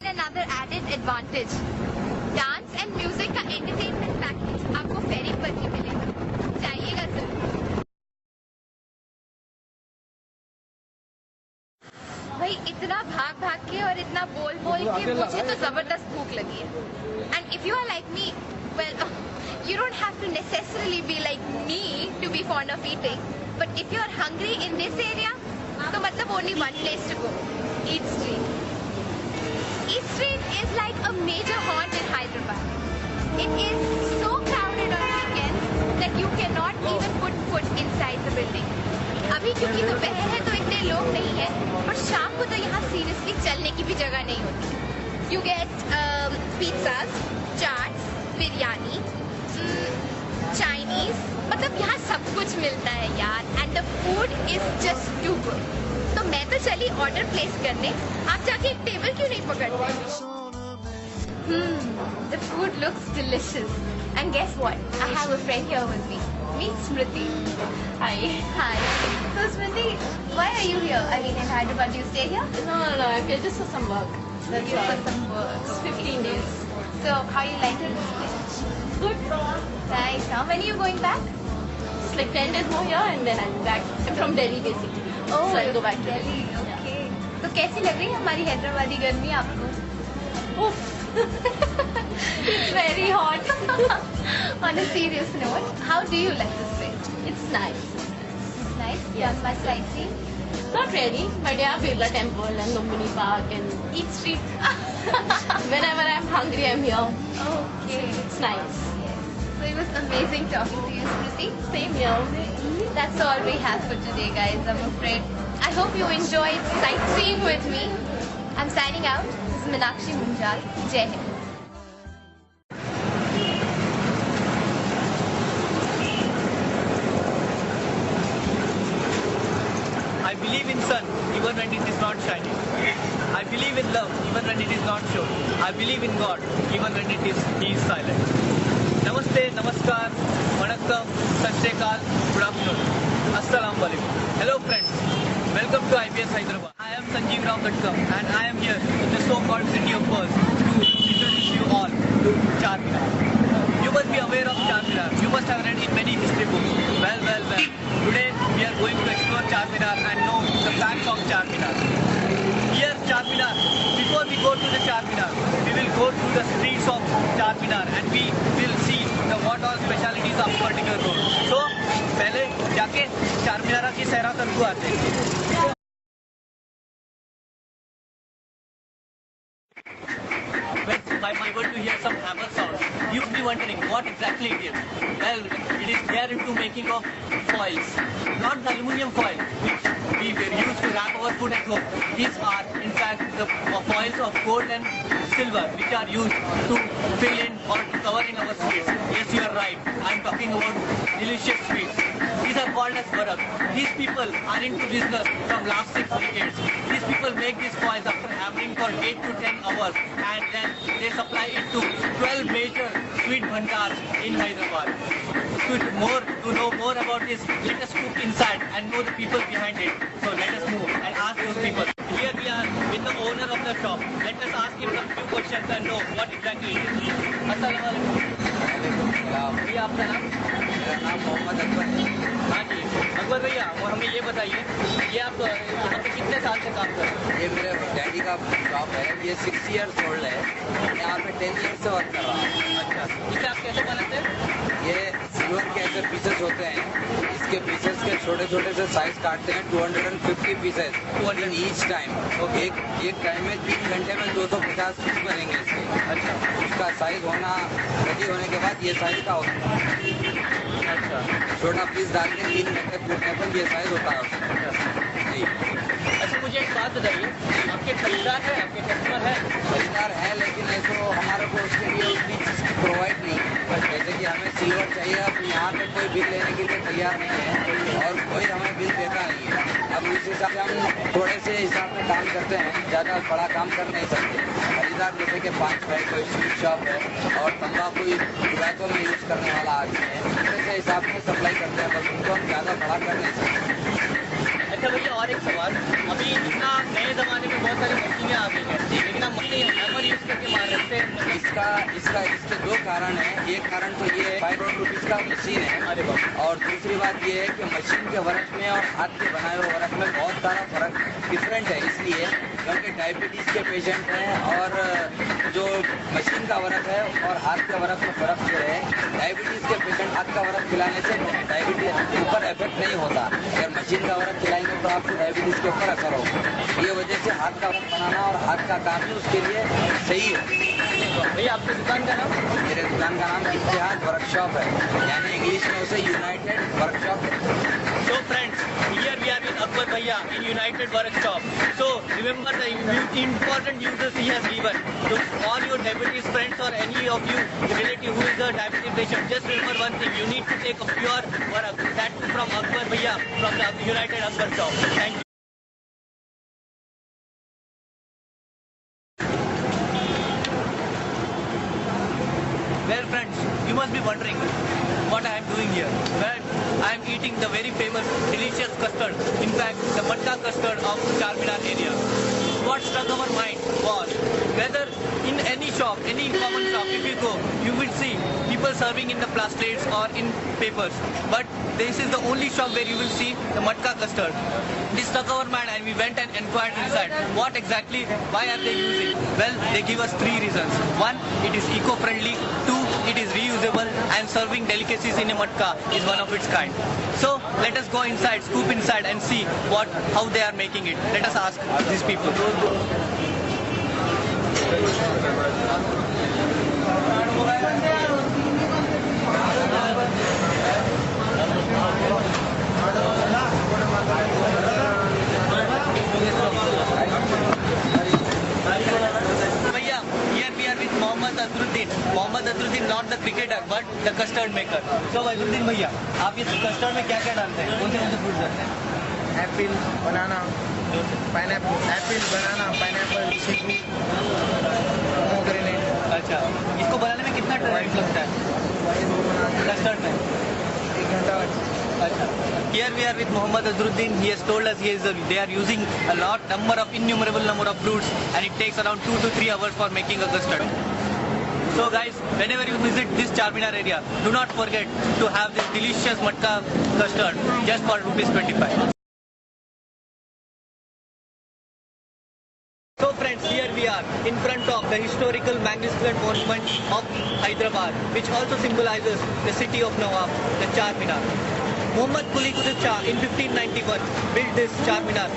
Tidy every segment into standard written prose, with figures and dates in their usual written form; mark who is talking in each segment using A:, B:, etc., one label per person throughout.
A: Another added advantage, dance and music का entertainment package आपको फेरी पर ही मिलेगा, जाइएगा जरूर। भाई इतना भाग भाग के और इतना बोल बोल के मुझे तो जबरदस्त भूख लगी है। And if you are like me, well you don't have to necessarily be like me to be fond of eating, but if you are hungry in this area, तो मतलब only one place to go, Eat Street. Eat Street is like a major haunt in Hyderabad. It is so crowded on weekends that you cannot even put foot inside the building. अभी क्योंकि दोपहर है तो इतने लोग नहीं है, पर शाम को तो यहाँ सीरियसली चलने की भी जगह नहीं होती। You get pizzas, chaats, biryani, Chinese, मतलब यहाँ सब कुछ मिलता है यार, and the food is just too good. तो मैं तो चली ऑर्डर प्लेस करने, आप जाके एक टेबल क्यों नहीं पकड़ते? The food looks delicious. And guess what? I have a friend here with me. Meet Smriti.
B: Hi.
A: Hi. So Smriti, why are you here? I mean, in Hyderabad, do you stay here?
B: No, I came just for some work. That's
A: You
B: all.
A: for some work.
B: 15 days.
A: So how are you liking this place?
B: Good.
A: Nice. Now when are you going back?
B: It's like 10 days more here and then I'm back. I'm from Delhi basically.
A: Oh,
B: so I'll go back to
A: Delhi. Okay. तो कैसी लग रही है हमारी हैदराबादी गर्मी आपको?
B: Oof. It's very hot.
A: On a serious note, how do you like this place?
B: It's nice.
A: It's nice.
B: Yeah.
A: Done much sightseeing?
B: Not really, but yeah, Birla Temple and Lumbini Park and Eat Street. Whenever I'm hungry, I'm here.
A: Okay.
B: It's nice.
A: Yes. So it was amazing talking to you, Smriti.
B: Same here.
A: That's all we have for today, guys. I'm afraid. I hope you enjoyed sightseeing with me. I'm signing out. This is Meenakshi Munjal. Jai Hind.
C: I believe in sun even when it is not shining. I believe in love even when it is not shown. I believe in God even when he is silent. Namaste, Namaskar, Vanakkam, Sat Shri Akal, good afternoon, Assalamu Alaikum. Hello friends, welcome to IBS Hyderabad. I am Sanjeev Rao Katkam and I am here in the so-called city of pearls to introduce you all to Charminar. You must be aware of Charminar. You must have read in many history books. Well. Today we are going to explore Charminar and know the facts of Charminar. Here Charminar, before we go to the Charminar, we will go through the streets of Charminar and we will see what all specialities of particular road. So, पहले जाके चारमीनार की सैरा करके आते हैं. When I'm able to hear some hammer sound, you'll be wondering what exactly it is. Well, it is there into making of foils. Not the aluminium foil which we use to wrap our food at home. These are in fact the foils of gold and silver which are used to fill in or to cover in our sweets. Yes, you are right. I am talking about delicious sweets. These are called as barak. These people are into business from last 6 decades. These people make these foils after hammering for 8 to 10 hours and then they supply it to 12 major sweet bhandars in Hyderabad. To know more about this, let us look inside and know the people behind it. So let us move and ask those people. Here we are with the owner of the shop. Let us ask him some few questions and know what exactly it is. Assalamualaikum. भैया आपका नाम?
D: मेरा नाम मोहम्मद अकबर है।
C: हाँ जी अकबर भैया, और हमें ये बताइए, ये आप यहाँ पे कितने साल से काम कर रहे हैं?
D: ये मेरे डैडी का शॉप है, ये 6 years old है, यहाँ पे 10 years से वर्क कर रहा हूँ।
C: अच्छा, इसे आप कैसे बनाते हैं?
D: ये सिल्वर के ऐसे पीसेस होते हैं, इसके पीसेस के छोटे छोटे से साइज काटते हैं, 250 पीसेस इन ईच टाइम। एक टाइम में 3 घंटे में 250 पीस बनेंगे इसके।
C: अच्छा,
D: उसका साइज होना रेडी होने के बाद ये साइज का होता है।
C: अच्छा,
D: छोटा पीस डाल के 3 घंटे कूटने पर ये साइज होता है उसका। जी।
C: अच्छा मुझे एक बात बताइए, आपके खरीदार है, आपके कस्टमर है?
D: खरीदार है, लेकिन ऐसे हमारे को उसके लिए उतनी चीज़ प्रोवाइड नहीं है। जैसे कि हमें सिल्वर चाहिए, अब यहाँ पे कोई बिल लेने के लिए तैयार नहीं है और कोई हमें बिल देता नहीं है। अब इस हिसाब से हम थोड़े से हिसाब में काम करते हैं, ज़्यादा बड़ा काम कर नहीं सकते। खरीदार जैसे कि 5 है, कोई स्वीट शॉप है और तंबाकू टोबैको में यूज़ करने वाला आदमी है, ऐसे हिसाब से सप्लाई करते हैं, बस उनको हम ज़्यादा बड़ा कर नहीं सकते।
C: अच्छा भैया और एक सवाल, अभी इतना नए ज़माने में बहुत सारी मशीनें आ गई हैं, लेकिन हम मशीन हैमर यूज़ करके मार सकते हैं।
D: इसके दो कारण हैं। एक कारण तो ये है 500 रुपीज़ का मशीन है।
C: अरे बाप।
D: और दूसरी बात ये है कि मशीन के वर्क में और हाथ के बनाए हुए वर्क में बहुत सारा फर्क डिफरेंट है, इसलिए क्योंकि डायबिटीज़ के पेशेंट हैं और जो मशीन का वर्क है और हाथ के वर्क में फ़र्क जो है, डायबिटीज़ के पेशेंट हाथ का वर्क खिलाने से डायबिटीज़ के ऊपर इफेक्ट नहीं होता। अगर मशीन का वर्क खिलाएंगे तो आपको डायबिटीज़ के ऊपर असर होगा। ये वजह से हाथ का वर्क बनाना और हाथ का काम ही उसके लिए सही है।
C: भैया आपकी दुकान का नाम?
D: मेरे दुकान का नाम इत्तेहाद वर्कशॉप है, यानी इंग्लिश में उसे यूनाइटेड वर्कशॉप है।
C: So friends, here we are with Akbar Bhaiya in United Workshop. So remember the important uses he has given. So all your diabetes friends or any of you relative who is a diabetes patient, just remember one thing: you need to take a pure work. That's from Akbar Bhaiya from the United Akbar Shop. Thank you. Well friends, you must be wondering what I am doing here. Well, I am eating the very famous delicious custard. In fact, the matka custard of Charminar area. What struck our mind was whether in any shop, any common shop, if you go, you will see people serving in the plastics or in papers. But this is the only shop where you will see the matka custard. This struck our mind and we went and inquired inside. What exactly, why are they using? Well, they give us three reasons. One, it is eco-friendly. Two, it is reusable, and serving delicacies in a matka is one of its kind. So let us go inside, scoop inside and see how they are making it. Let us ask these people. Bhaiya, here we are with Mohammad Azruddin. Mohammad Azruddin, not the cricketer, but the custard maker. So Azruddin भैया, आप ये custard में क्या-क्या डालते हैं? कौन से fruits डालते हैं?
E: Apple banana pineapple, apple banana pineapple, kiwi, pomegranate.
C: अच्छा, इसको बनाने में कितना टाइम लगता है? कस्टर्ड में
E: 1 घंटा।
C: अच्छा, here we are with Mohammad Azruddin. He has told us they are using innumerable number of fruits, and it takes around 2 to 3 hours for making a custard. So guys, whenever you visit this Charminar area, do not forget to have this delicious matka custard just for ₹25. So friends, here we are in front of the historical magnificent monument of Hyderabad, which also symbolizes the city of Nawab, the Charminar. Muhammad Quli Qutub Shah in 1591 built this Charminar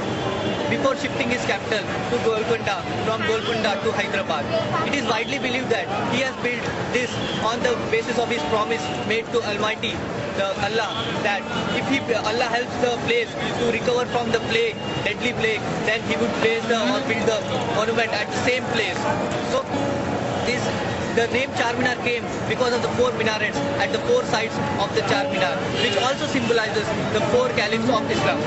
C: before shifting his capital to Golconda, from Golconda to Hyderabad. It is widely believed that he has built this on the basis of his promise made to Almighty, the Allah, that if Allah helps the place to recover from the plague, deadly plague, then he would place or build the monument at the same place. So the name Charminar came because of the 4 minarets at the 4 sides of the Charminar, which also symbolizes the 4 caliphs of Islam.